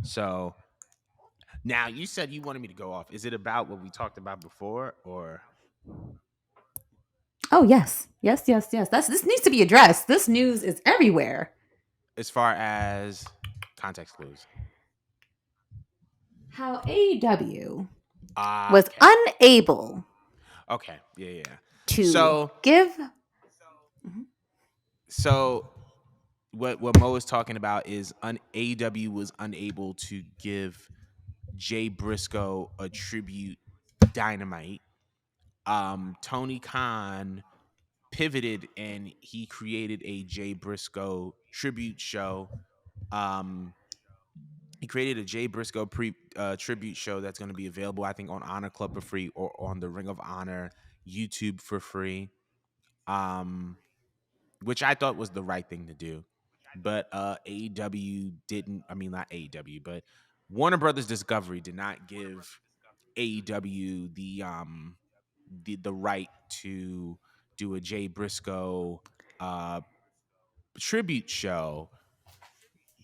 So now you said you wanted me to go off. Is it about what we talked about before, or Oh yes, yes, yes, yes. This needs to be addressed. This news is everywhere. as far as context clues? How AEW Ah, was okay, unable okay, yeah, yeah. Yeah. to So, give. so what Mo is talking about is AEW was unable to give Jay Briscoe a tribute Dynamite. Tony Khan pivoted and he created a Jay Briscoe tribute show. Um, he created a Jay Briscoe tribute show that's going to be available, I think, on Honor Club for free or on the Ring of Honor YouTube for free. Um, which I thought was the right thing to do. But AEW didn't. I mean, not AEW, but Warner Brothers Discovery did not give AEW the right to do a Jay Briscoe uh tribute show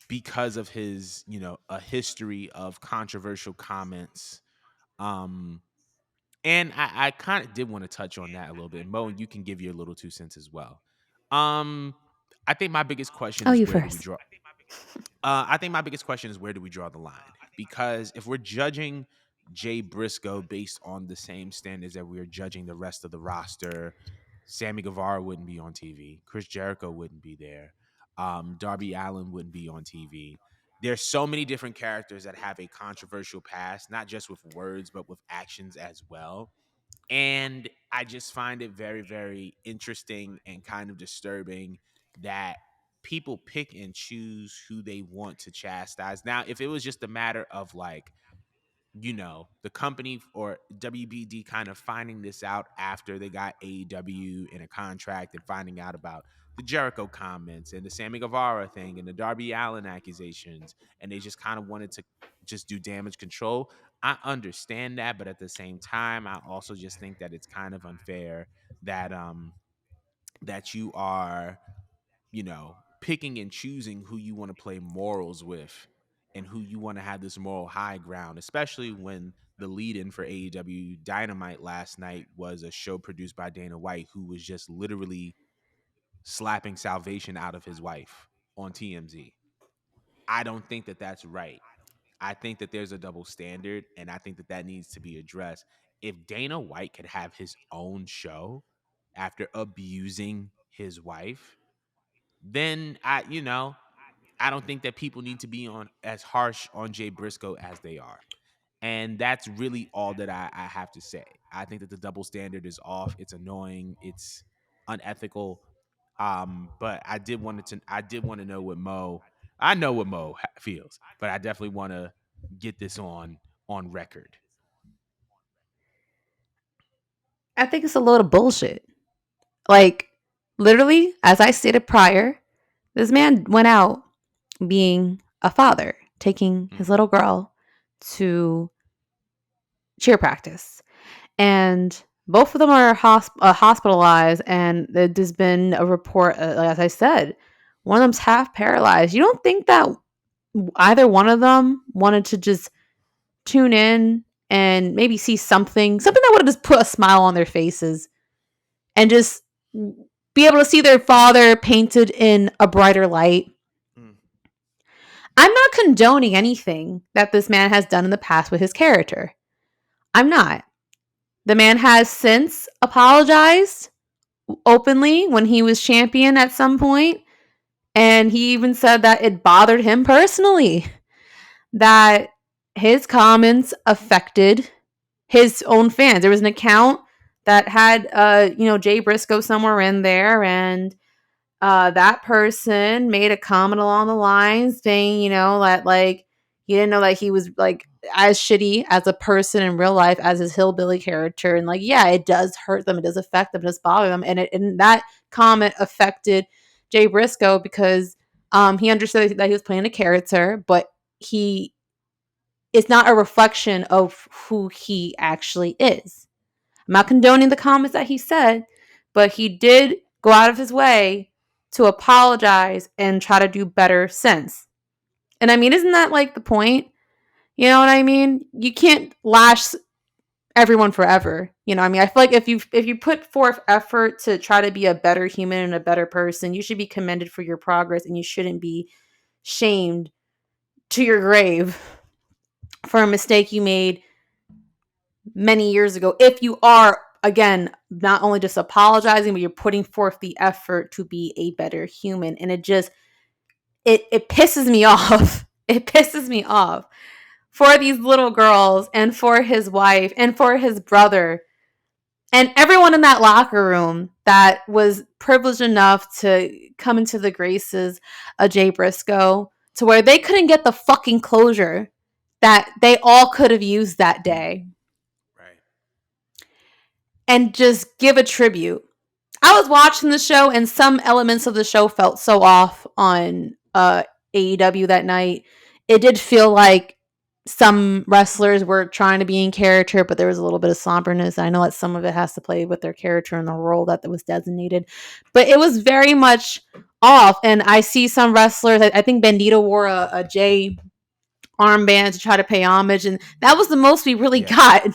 because of his, a history of controversial comments. Um and I kind of did want to touch on that a little bit. Mo, you can give your little 2 cents as well. Um I think my biggest question Oh, is you where do we first. draw I think my biggest question is where do we draw the line? Because if we're judging Jay Briscoe based on the same standards that we're judging the rest of the roster, Sammy Guevara wouldn't be on TV. Chris Jericho wouldn't be there. Darby Allin wouldn't be on TV. There's so many different characters that have a controversial past, not just with words, but with actions as well. And I just find it very, very interesting and kind of disturbing that people pick and choose who they want to chastise. Now, if it was just a matter of like, the company or WBD kind of finding this out after they got AEW in a contract and finding out about the Jericho comments and the Sammy Guevara thing and the Darby Allin accusations, and they just kind of wanted to just do damage control. I understand that, but at the same time, I also just think that it's kind of unfair that that you are picking and choosing who you want to play morals with and who you want to have this moral high ground, especially when the lead in for AEW Dynamite last night was a show produced by Dana White, who was just literally slapping salvation out of his wife on TMZ. I don't think that that's right. I think that there's a double standard, and I think that that needs to be addressed. If Dana White could have his own show after abusing his wife, then I don't think that people need to be on as harsh on Jay Briscoe as they are. And that's really all that I have to say. I think that the double standard is off. It's annoying. It's unethical. But I did want to know what Mo. I know what Mo feels, but I definitely want to get this on record. I think it's a load of bullshit. Like, literally, as I stated prior, this man went out being a father, taking his Hmm. little girl to cheer practice. And both of them are hospitalized. And there's been a report, as I said, one of them's half paralyzed. You don't think that either one of them wanted to just tune in and maybe see something that would have just put a smile on their faces and just be able to see their father painted in a brighter light? Mm. I'm not condoning anything that this man has done in the past with his character. I'm not. The man has since apologized openly when he was champion at some point, and he even said that it bothered him personally that his comments affected his own fans. There was an account that had Jay Briscoe somewhere in there, and that person made a comment along the lines saying, that like he didn't know that he was like as shitty as a person in real life as his hillbilly character, and like yeah, it does hurt them, it does affect them, it does bother them, and that comment affected Jay Briscoe because he understood that he was playing a character, but he it's not a reflection of who he actually is. I'm not condoning the comments that he said, but he did go out of his way to apologize and try to do better since. And I mean, isn't that like the point? You know what I mean? You can't lash everyone forever. You know what I mean? I feel like if you put forth effort to try to be a better human and a better person, you should be commended for your progress and you shouldn't be shamed to your grave for a mistake you made many years ago. If you are, again, not only just apologizing, but you're putting forth the effort to be a better human. And it pisses me off. It pisses me off for these little girls and for his wife and for his brother and everyone in that locker room that was privileged enough to come into the graces of Jay Briscoe to where they couldn't get the fucking closure that they all could have used that day Right. and just give a tribute. I was watching the show and some elements of the show felt so off on AEW that night. It did feel like some wrestlers were trying to be in character, but there was a little bit of somberness. I know that some of it has to play with their character and the role that was designated, but it was very much off. And I see some wrestlers. I think Bandito wore a J armband to try to pay homage, and that was the most we really Yeah. got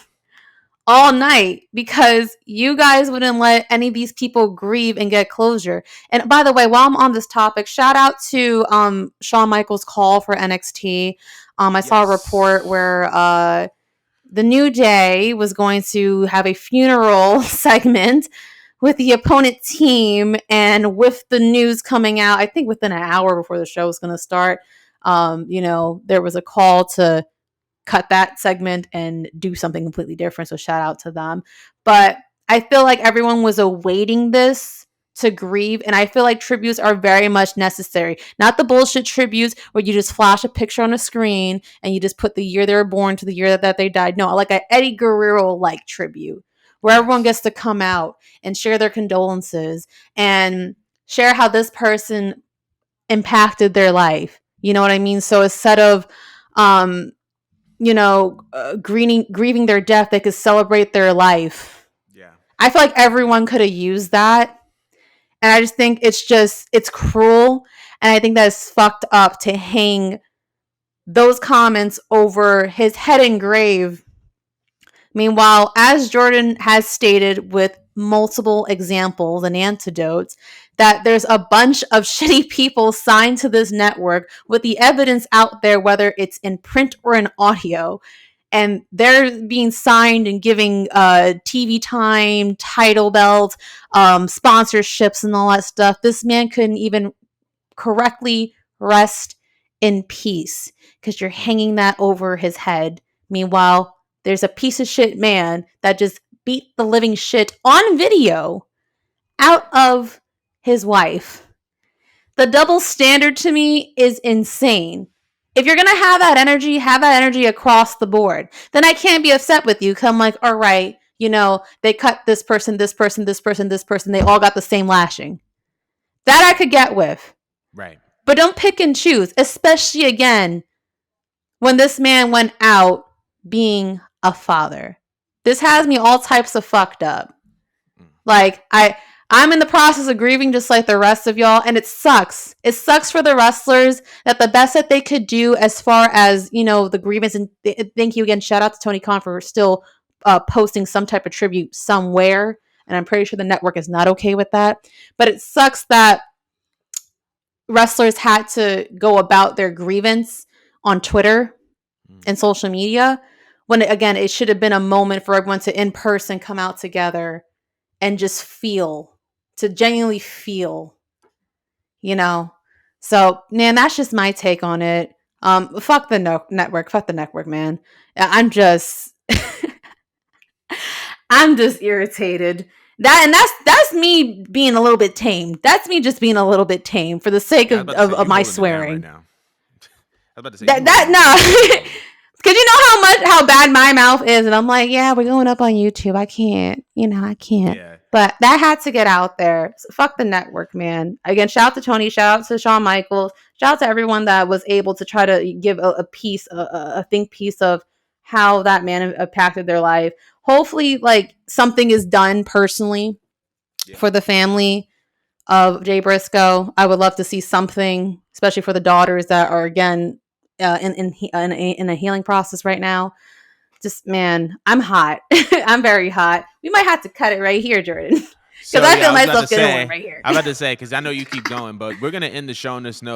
all night because you guys wouldn't let any of these people grieve and get closure. And by the way, while I'm on this topic, shout out to Shawn Michaels' call for NXT. I saw a report Yes. where the New Day was going to have a funeral segment with the opponent team, and with the news coming out, I think within an hour before the show was going to start, there was a call to cut that segment and do something completely different. So shout out to them. But I feel like everyone was awaiting this to grieve. And I feel like tributes are very much necessary. Not the bullshit tributes where you just flash a picture on a screen and you just put the year they were born to the year that they died. No, like an Eddie Guerrero like tribute where everyone Yes. gets to come out and share their condolences and share how this person impacted their life. You know what I mean? So instead of um, grieving their death, they could celebrate their life. Yeah. I feel like everyone could have used that. And I just think it's cruel. And I think that it's fucked up to hang those comments over his head and grave. Meanwhile, as Jordan has stated with multiple examples and antidotes, that there's a bunch of shitty people signed to this network with the evidence out there, whether it's in print or in audio, and they're being signed and giving TV time, title belt, sponsorships, and all that stuff. This man couldn't even correctly rest in peace because you're Mm. hanging that over his head. Meanwhile, there's a piece of shit man that just beat the living shit on video out of his wife. The double standard to me is insane. If you're gonna have that energy across the board. Then I can't be upset with you because I'm like, all right, they cut this person, this person, this person, this person. They all got the same lashing. That I could get with. Right. But don't pick and choose, especially again when this man went out being a father. This has me all types of fucked up. Mm. Like I'm in the process of grieving just like the rest of y'all, and it sucks. It sucks for the wrestlers that the best that they could do as far as, the grievance, and thank you again, shout out to Tony Khan for still posting some type of tribute somewhere, and I'm pretty sure the network is not okay with that. But it sucks that wrestlers had to go about their grievance on Twitter Mm. and social media when, again, it should have been a moment for everyone to in person come out together and just to genuinely feel, you know. So, man, that's just my take on it. Fuck the network, fuck the network, man. I'm just, I'm just irritated. That's me being a little bit tame. That's me just being a little bit tame for the sake Yeah, I was of, about to of, say of you my holding it down right swearing. now. I was about to say you That holding that it down right no, now. because you know how bad my mouth is, and I'm like, yeah, we're going up on YouTube. I can't, I can't. Yeah. But that had to get out there. So fuck the network, man. Again, shout out to Tony, shout out to Shawn Michaels, shout out to everyone that was able to try to give a piece, a think piece of how that man impacted their life. Hopefully, like something is done personally Yeah. for the family of Jay Briscoe. I would love to see something, especially for the daughters that are again in a healing process right now. Just man, I'm hot. I'm very hot. We might have to cut it right here, Jordan, because So I yeah, feel myself getting warm right here. I was about to say because I know you keep going, but we're gonna end the show on this note.